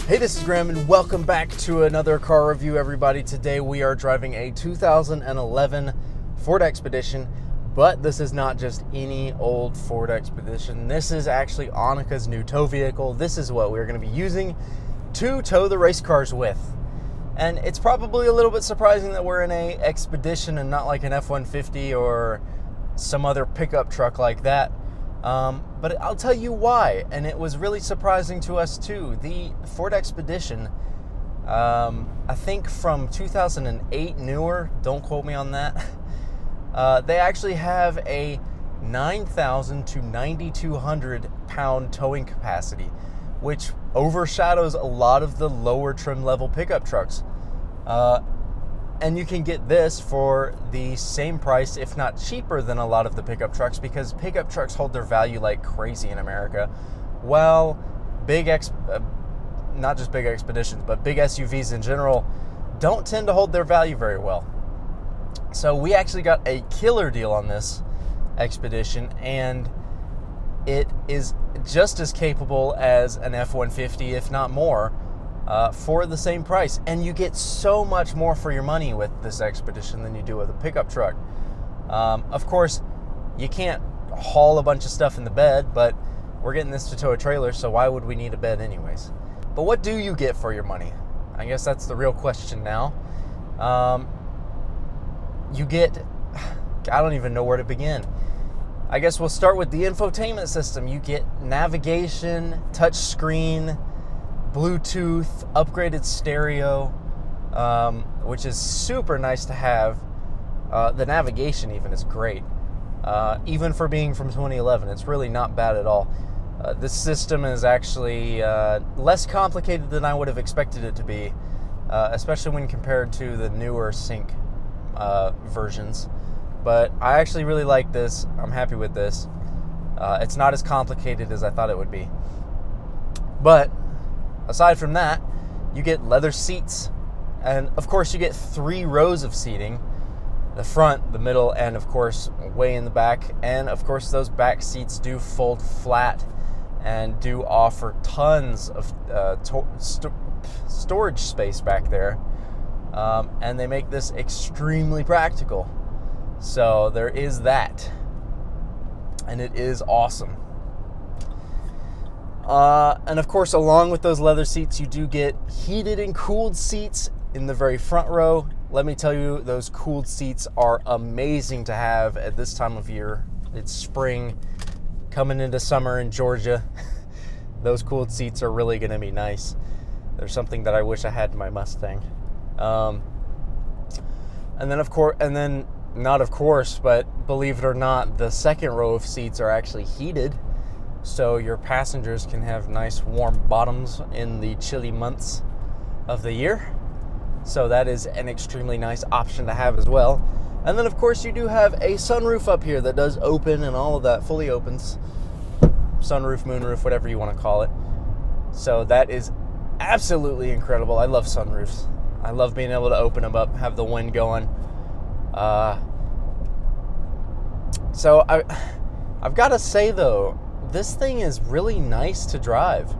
Hey, this is Graham and welcome back to another car review, everybody. Today we are driving a 2011 Ford Expedition, but this is not just any old Ford Expedition. This is actually Annika's new tow vehicle. This is what we're going to be using to tow the race cars with. And it's probably a little bit surprising that we're in a Expedition and not like an F-150 or some other pickup truck like that. But I'll tell you why, and it was really surprising to us too. The Ford Expedition, I think from 2008 newer, don't quote me on that, they actually have a 9,000 to 9,200 pound towing capacity, which overshadows a lot of the lower trim level pickup trucks. And you can get this for the same price, if not cheaper, than a lot of the pickup trucks, because pickup trucks hold their value like crazy in America. While not just big Expeditions, but big SUVs in general don't tend to hold their value very well. So we actually got a killer deal on this Expedition, and it is just as capable as an F-150, if not more, for the same price. And you get so much more for your money with this Expedition than you do with a pickup truck. Of course, you can't haul a bunch of stuff in the bed, but we're getting this to tow a trailer, so why would we need a bed anyways? But what do you get for your money? I guess that's the real question now. You get, I don't even know where to begin. I guess we'll start with the infotainment system. You get navigation, touch screen, Bluetooth, upgraded stereo, which is super nice to have. The navigation even is great. Even for being from 2011, it's really not bad at all. This system is actually less complicated than I would have expected it to be, especially when compared to the newer Sync versions. But I actually really like this. I'm happy with this. It's not as complicated as I thought it would be. But aside from that, you get leather seats, and of course you get 3 rows of seating: the front, the middle, and of course way in the back. And of course those back seats do fold flat and do offer tons of storage space back there, and they make this extremely practical. So there is that, and it is awesome. And of course, along with those leather seats, you do get heated and cooled seats in the very front row. Let me tell you, those cooled seats are amazing to have at this time of year. It's spring, coming into summer in Georgia. Those cooled seats are really going to be nice. There's something that I wish I had in my Mustang. And then not of course, but believe it or not, the second row of seats are actually heated, so your passengers can have nice warm bottoms in the chilly months of the year. So that is an extremely nice option to have as well. And then of course you do have a sunroof up here that does open, and all of that fully opens. Sunroof, moonroof, whatever you want to call it. So that is absolutely incredible. I love sunroofs. I love being able to open them up, have the wind going. So I've got to say though, this thing is really nice to drive.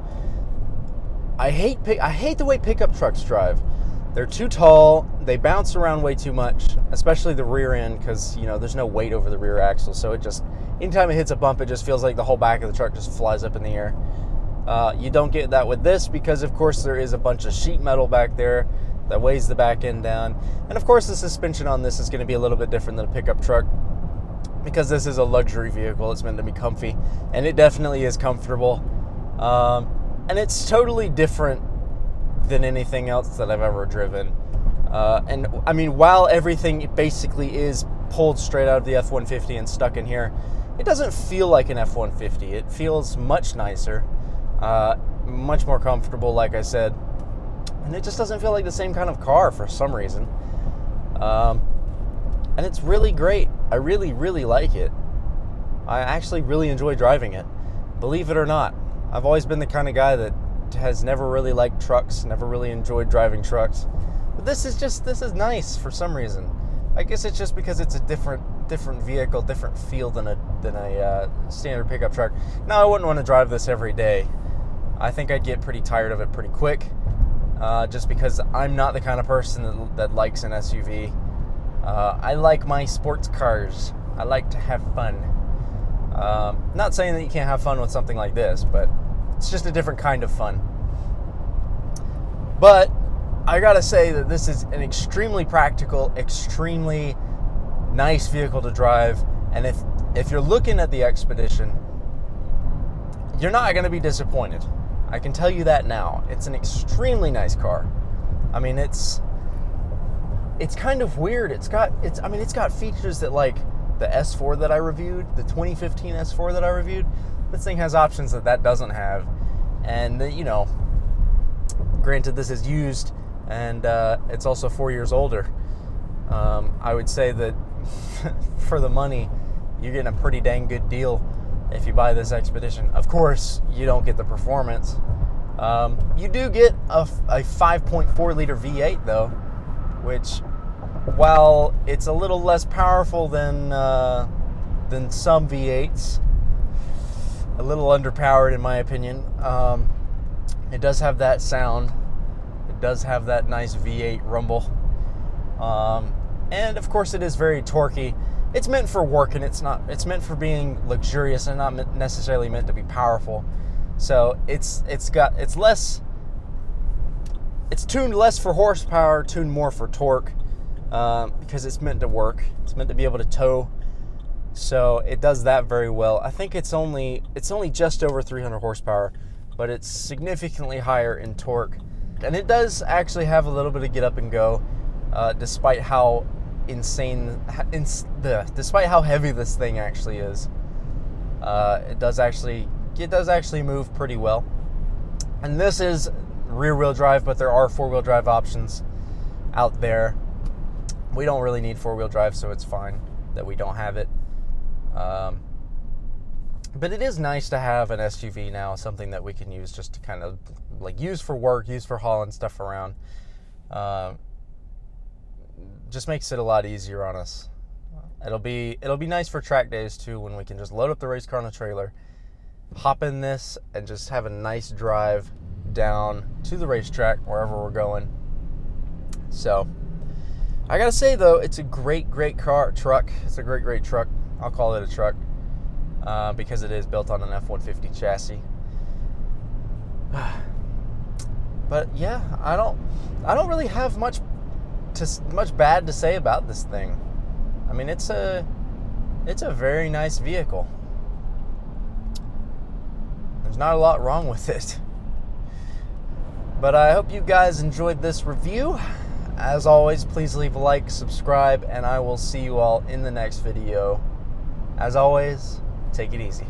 I hate the way pickup trucks drive. They're too tall. They bounce around way too much, especially the rear end, because there's no weight over the rear axle. So it just, anytime it hits a bump, it just feels like the whole back of the truck just flies up in the air. You don't get that with this, because of course there is a bunch of sheet metal back there that weighs the back end down. And of course the suspension on this is going to be a little bit different than a pickup truck, because this is a luxury vehicle. It's meant to be comfy, and it definitely is comfortable. And it's totally different than anything else that I've ever driven. And I mean, while everything basically is pulled straight out of the F-150 and stuck in here, it doesn't feel like an F-150. It feels much nicer, much more comfortable, like I said. And it just doesn't feel like the same kind of car for some reason. And it's really great. I really, really like it. I actually really enjoy driving it. Believe it or not, I've always been the kind of guy that has never really liked trucks, never really enjoyed driving trucks. But this is nice for some reason. I guess it's just because it's a different vehicle, different feel than a standard pickup truck. Now, I wouldn't want to drive this every day. I think I'd get pretty tired of it pretty quick. just because I'm not the kind of person that likes an SUV. I like my sports cars. I like to have fun. Not saying that you can't have fun with something like this, but it's just a different kind of fun. But I gotta say that this is an extremely practical, extremely nice vehicle to drive. And if you're looking at the Expedition, you're not going to be disappointed. I can tell you that now. It's an extremely nice car. I mean, it's kind of weird. It's got features that, like the S4 that I reviewed, the 2015 S4 that I reviewed. This thing has options that doesn't have. And granted, this is used, and it's also 4 years older. I would say that for the money, you're getting a pretty dang good deal if you buy this Expedition. Of course, you don't get the performance. You do get a 5.4 liter V8 though, which, while it's a little less powerful than some V8s, a little underpowered in my opinion, it does have that sound. It does have that nice V8 rumble. And of course, it is very torquey. It's meant for work, and it's meant for being luxurious and not necessarily meant to be powerful. So it's tuned less for horsepower, tuned more for torque, because it's meant to work. It's meant to be able to tow. So it does that very well. I think it's only just over 300 horsepower, but it's significantly higher in torque. And it does actually have a little bit of get up and go, despite how despite how heavy this thing actually is. It does actually move pretty well. And this is rear-wheel drive, but there are four-wheel drive options out there. We don't really need four-wheel drive, so it's fine that we don't have it. But it is nice to have an SUV now, something that we can use just to kind of like use for work, use for hauling stuff around. Just makes it a lot easier on us. It'll be nice for track days too, when we can just load up the race car on the trailer, hop in this, and just have a nice drive down to the racetrack wherever we're going. So I gotta say though, it's a great truck. It's a great truck. I'll call it a truck because it is built on an F-150 chassis. But yeah, I don't really have much bad to say about this thing. I mean, it's a very nice vehicle. There's not a lot wrong with it. But I hope you guys enjoyed this review. As always, please leave a like, subscribe, and I will see you all in the next video. As always, take it easy.